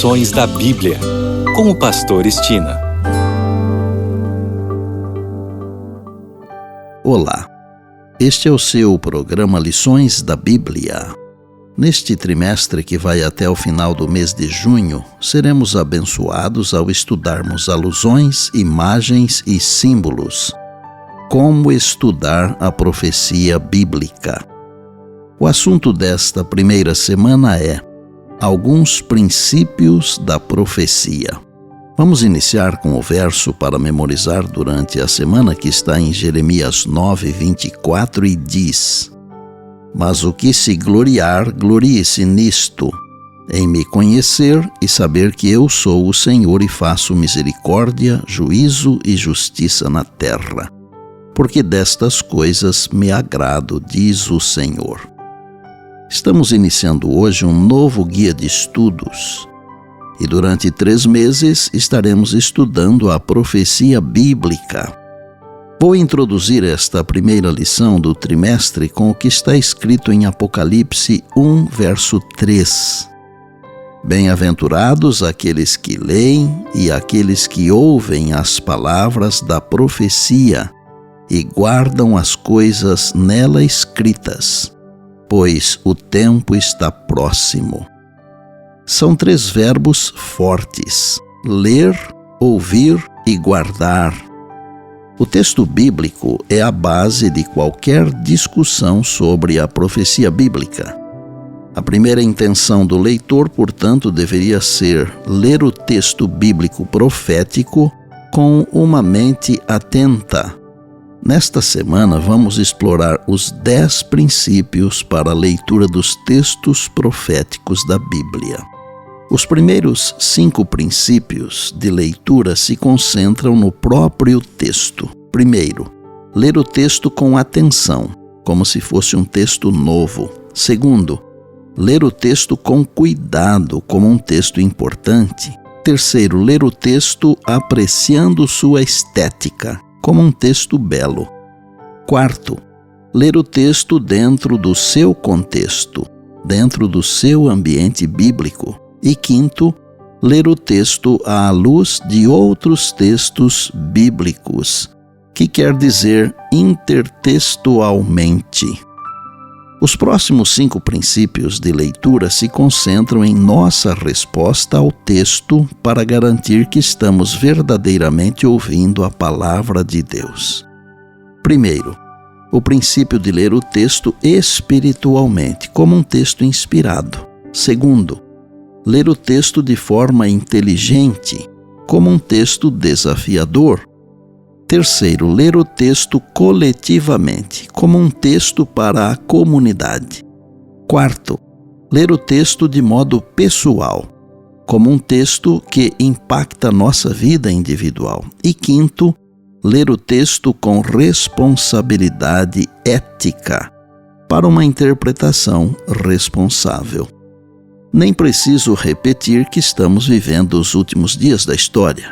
Lições da Bíblia, com o pastor Estina. Olá, este é o seu programa Lições da Bíblia. Neste trimestre que vai até o final do mês de junho, seremos abençoados ao estudarmos alusões, imagens e símbolos. Como estudar a profecia bíblica? O assunto desta primeira semana é alguns princípios da profecia. Vamos iniciar com o verso para memorizar durante a semana que está em Jeremias 9:24 e diz: Mas o que se gloriar, glorie-se nisto, em me conhecer e saber que eu sou o Senhor e faço misericórdia, juízo e justiça na terra. Porque destas coisas me agrado, diz o Senhor. Estamos iniciando hoje um novo guia de estudos e durante 3 meses estaremos estudando a profecia bíblica. Vou introduzir esta primeira lição do trimestre com o que está escrito em Apocalipse 1, verso 3. Bem-aventurados aqueles que leem e aqueles que ouvem as palavras da profecia e guardam as coisas nela escritas, pois o tempo está próximo. São 3 verbos fortes: ler, ouvir e guardar. O texto bíblico é a base de qualquer discussão sobre a profecia bíblica. A primeira intenção do leitor, portanto, deveria ser ler o texto bíblico profético com uma mente atenta. Nesta semana, vamos explorar os 10 princípios para a leitura dos textos proféticos da Bíblia. Os primeiros 5 princípios de leitura se concentram no próprio texto. Primeiro, ler o texto com atenção, como se fosse um texto novo. Segundo, ler o texto com cuidado, como um texto importante. Terceiro, ler o texto apreciando sua estética, como um texto belo. Quarto, ler o texto dentro do seu contexto, dentro do seu ambiente bíblico. E quinto, ler o texto à luz de outros textos bíblicos, que quer dizer intertextualmente. Os próximos 5 princípios de leitura se concentram em nossa resposta ao texto para garantir que estamos verdadeiramente ouvindo a palavra de Deus. Primeiro, o princípio de ler o texto espiritualmente, como um texto inspirado. Segundo, ler o texto de forma inteligente, como um texto desafiador. Terceiro, ler o texto coletivamente, como um texto para a comunidade. Quarto, ler o texto de modo pessoal, como um texto que impacta nossa vida individual. E quinto, ler o texto com responsabilidade ética, para uma interpretação responsável. Nem preciso repetir que estamos vivendo os últimos dias da história.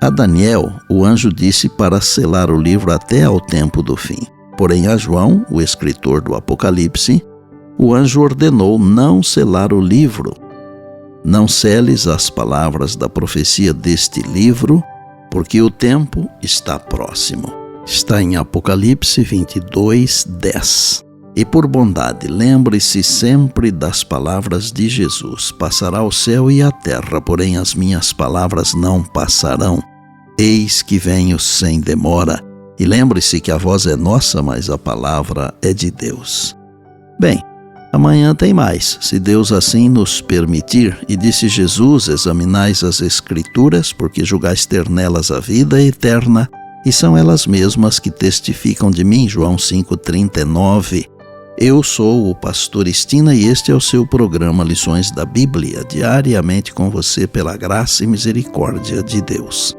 A Daniel, o anjo disse para selar o livro até ao tempo do fim. Porém, a João, o escritor do Apocalipse, o anjo ordenou não selar o livro. Não seles as palavras da profecia deste livro, porque o tempo está próximo. Está em Apocalipse 22:10. E por bondade, lembre-se sempre das palavras de Jesus. Passará o céu e a terra, porém as minhas palavras não passarão. Eis que venho sem demora. E lembre-se que a voz é nossa, mas a palavra é de Deus. Bem, amanhã tem mais, se Deus assim nos permitir. E disse Jesus: examinais as Escrituras, porque julgais ter nelas a vida eterna, e são elas mesmas que testificam de mim. João 5:39. Eu sou o pastor Estina e este é o seu programa Lições da Bíblia, diariamente com você pela graça e misericórdia de Deus.